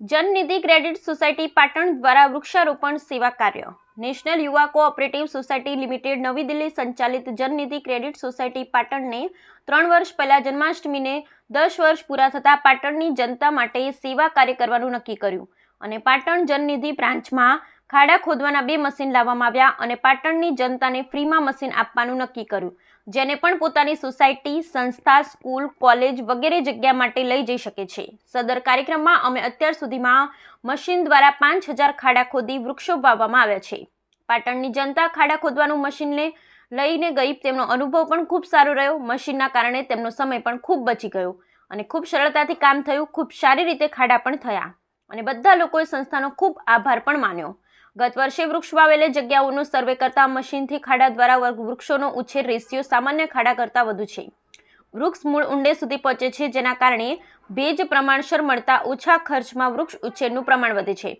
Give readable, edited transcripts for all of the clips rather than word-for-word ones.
જનનિધિ credit society Patan દ્વારા વૃક્ષારોપણ સેવા કાર્ય. નેશનલ યુવા કોઓપરેટિવ સોસાયટી લિમિટેડ નવી દિલ્હી સંચાલિત જનનિધિ ક્રેડિટ સોસાયટી પાટણને 3 વર્ષ પહેલા જન્માષ્ટમીને 10 વર્ષ પૂરા થતા પાટણની જનતા માટે સેવા કાર્ય કરવાનું નક્કી કર્યું અને પાટણ જનનિધિ બ્રાન્ચમાં ખાડા ખોદવાના 2 મશીન લાવવામાં આવ્યા અને પાટણની જનતાને ફ્રીમાં મશીન આપવાનું નક્કી કર્યું, જેને પણ પોતાની સોસાયટી, સંસ્થા, સ્કૂલ, કોલેજ વગેરે જગ્યા માટે લઈ જઈ શકે છે. સદર કાર્યક્રમમાં અમે અત્યાર સુધીમાં મશીન દ્વારા 5000 ખાડા ખોદી વૃક્ષો વાવવામાં આવ્યા છે. પાટણની જનતા ખાડા ખોદવાનું મશીનને લઈને ગઈ, તેમનો અનુભવ પણ ખૂબ સારો રહ્યો. મશીનના કારણે તેમનો સમય પણ ખૂબ બચી ગયો અને ખૂબ સરળતાથી કામ થયું. ખૂબ સારી રીતે ખાડા પણ થયા અને બધા લોકોએ સંસ્થાનો ખૂબ આભાર પણ માન્યો. ગત વર્ષે વૃક્ષ વાવેલી જગ્યાઓનો સર્વે કરતા મશીનથી ખાડા દ્વારા વૃક્ષોનો ઉછેર રેશિયો સામાન્ય ખાડા કરતાં વધુ છે. વૃક્ષ મૂળ ઊંડે સુધી પહોંચે છે, જેના કારણે ભેજ પ્રમાણસર મળતા ઓછા ખર્ચમાં વૃક્ષ ઉછેરનું પ્રમાણ વધે છે.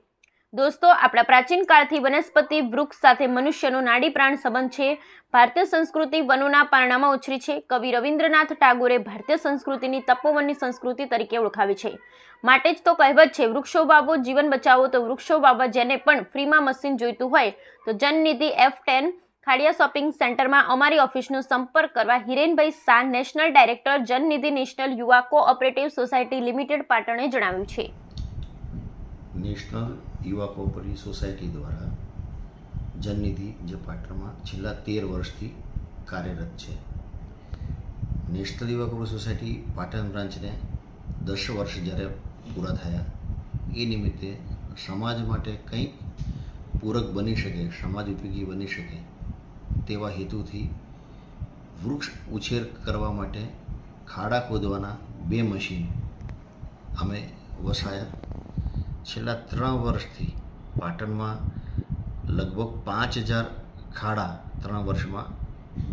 દોસ્તો, આપણા પ્રાચીન કાળથી વનસ્પતિ વૃક્ષ સાથે મનુષ્યનો નાડી પ્રાણ સંબંધ છે. ભારતીય સંસ્કૃતિ વનોના પારણામાં ઉછરી છે. કવિ રવિન્દ્રનાથ ટાગોરે ભારતીય સંસ્કૃતિની તપોવનની સંસ્કૃતિ તરીકે ઓળખાવી છે. માટે જ તો કહેવત છે, વૃક્ષો વાવો જીવન બચાવો. તો વૃક્ષો વાવવા જેને પણ ફ્રીમાં મશીન જોઈતું હોય તો જનનિધિ F10 ખાડિયા શોપિંગ સેન્ટરમાં અમારી ઓફિસનો સંપર્ક કરવા હિરેનભાઈ શાહ, નેશનલ ડાયરેક્ટર જનનિધિ નેશનલ યુવા કોઓપરેટિવ સોસાયટી લિમિટેડ પાટણે જણાવ્યું છે. નેશનલ યુવા કોઓપરેટિવ સોસાયટી દ્વારા જનનિધિ જે પાટણમાં છેલ્લા 13 વર્ષથી કાર્યરત છે. નેશનલ યુવા કોઓપરેટિવ સોસાયટી પાટણ બ્રાન્ચને 10 વર્ષ જ્યારે પૂરા થયા, એ નિમિત્તે સમાજ માટે કંઈક પૂરક બની શકે, સમાજ ઉપયોગી બની શકે તેવા હેતુથી વૃક્ષ ઉછેર કરવા માટે ખાડા ખોદવાના 2 મશીન અમે વસાયા. છેલ્લા 3 વર્ષથી પાટણમાં લગભગ 5000 ખાડા 3 વર્ષમાં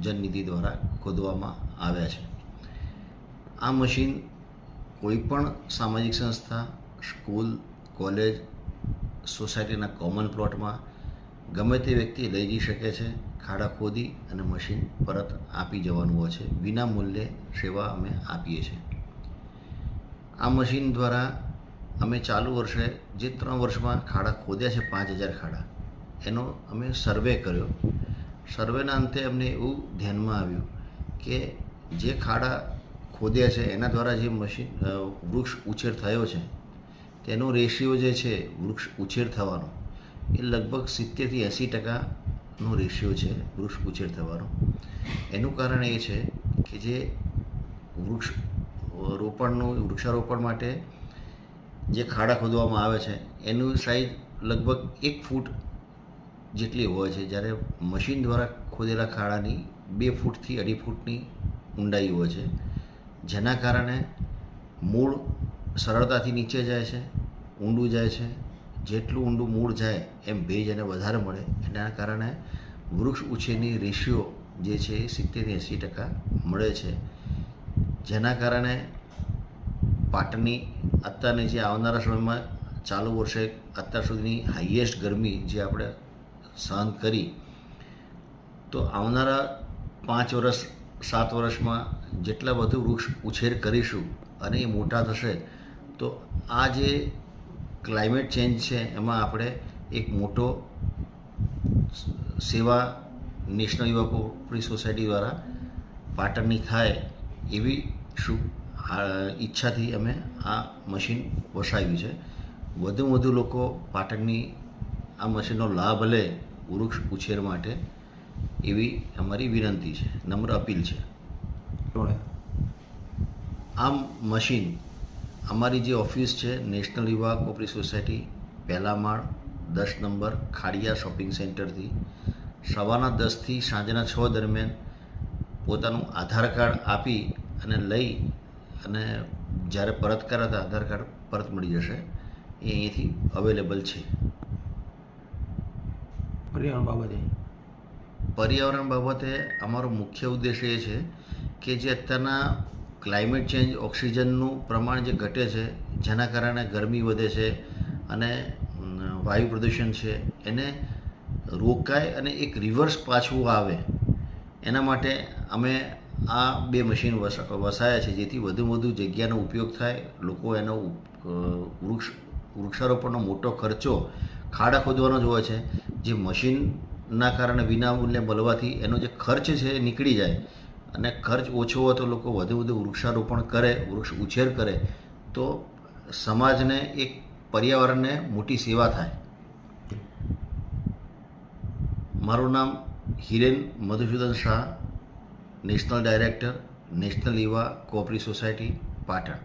જનનિધિ દ્વારા ખોદવામાં આવ્યા છે. આ મશીન કોઈપણ સામાજિક સંસ્થા, સ્કૂલ, કોલેજ, સોસાયટીના કોમન પ્લોટમાં ગમે તે વ્યક્તિ લઈ જઈ શકે છે. ખાડા ખોદી અને મશીન પરત આપી જવાનું હોય છે. વિના મૂલ્યે સેવા અમે આપીએ છીએ. આ મશીન દ્વારા અમે ચાલુ વર્ષે જે 3 વર્ષમાં ખાડા ખોદ્યા છે, 5000 ખાડા, એનો અમે સર્વે કર્યો. સર્વેના અંતે અમને એવું ધ્યાનમાં આવ્યું કે જે ખાડા ખોદ્યા છે એના દ્વારા જે મશીન વૃક્ષ ઉછેર થયો છે, તેનો રેશિયો જે છે વૃક્ષ ઉછેર થવાનો, એ લગભગ 70 થી 80% રેશિયો છે વૃક્ષ ઉછેર થવાનો. એનું કારણ એ છે કે જે વૃક્ષારોપણ માટે જે ખાડા ખોદવામાં આવે છે એનું સાઈઝ લગભગ 1 ફૂટ જેટલી હોય છે, જ્યારે મશીન દ્વારા ખોદેલા ખાડાની 2 ફૂટથી 2.5 ફૂટની ઊંડાઈ હોય છે. જેના કારણે મૂળ સરળતાથી નીચે જાય છે, ઊંડું જાય છે. જેટલું ઊંડું મૂળ જાય એમ ભેજ એને વધારે મળે. એના કારણે વૃક્ષ ઉછેરની રેશિયો જે છે એ 70 થી 80% મળે છે. જેના કારણે પાટણની અત્યારની જે આવનારા સમયમાં ચાલુ વર્ષે અત્યાર સુધીની હાઈએસ્ટ ગરમી જે આપણે સહન કરી, તો આવનારા 5 વર્ષ 7 વર્ષમાં જેટલા વધુ વૃક્ષ ઉછેર કરીશું અને એ મોટા થશે, તો આ જે ક્લાઇમેટ ચેન્જ છે એમાં આપણે એક મોટો સેવા નેશનલ યુવા કોઓપરેટિવ સોસાયટી દ્વારા પાટણની થાય એવી ઈચ્છાથી અમે આ મશીન વસાવ્યું છે. વધુમાં વધુ લોકો પાટણની આ મશીનનો લાભ લે વૃક્ષ ઉછેર માટે, એવી અમારી વિનંતી છે, નમ્ર અપીલ છે. આ મશીન અમારી જે ઓફિસ છે નેશનલ યુવા કોઓપરેટિવ સોસાયટી, 1લા માળ, 10 નંબર, ખાડિયા શોપિંગ સેન્ટરથી સવારના 10 થી સાંજના 6 દરમિયાન પોતાનું આધાર કાર્ડ આપી અને લઈ અને જ્યારે પરત કર્યા હતા આધાર કાર્ડ પરત મળી જશે. એ અહીંથી અવેલેબલ છે. પર્યાવરણ બાબતે અમારો મુખ્ય ઉદ્દેશ એ છે કે જે અત્યારના ક્લાઇમેટ ચેન્જ, ઓક્સિજનનું પ્રમાણ જે ઘટે છે, જેના કારણે ગરમી વધે છે અને વાયુ પ્રદૂષણ છે, એને રોકાય અને એક રિવર્સ પાછું આવે, એના માટે અમે આ 2 મશીન વસાયા છે, જેથી વધુમાં વધુ જગ્યાનો ઉપયોગ થાય, લોકો એનો વૃક્ષ વૃક્ષારોપણનો મોટો ખર્ચો ખાડા ખોદવાનો જ હોય છે, જે મશીનના કારણે વિનામૂલ્યે મળવાથી એનો જે ખર્ચ છે એ નીકળી જાય અને ખર્ચ ઓછો હોય તો લોકો વધુ વૃક્ષારોપણ કરે, વૃક્ષ ઉછેર કરે તો સમાજને એક પર્યાવરણને મોટી સેવા થાય. મારું નામ Hiren Madhusudan Shah, national director, national યુવા કોઓપરેટિવ સોસાયટી, પાટણ.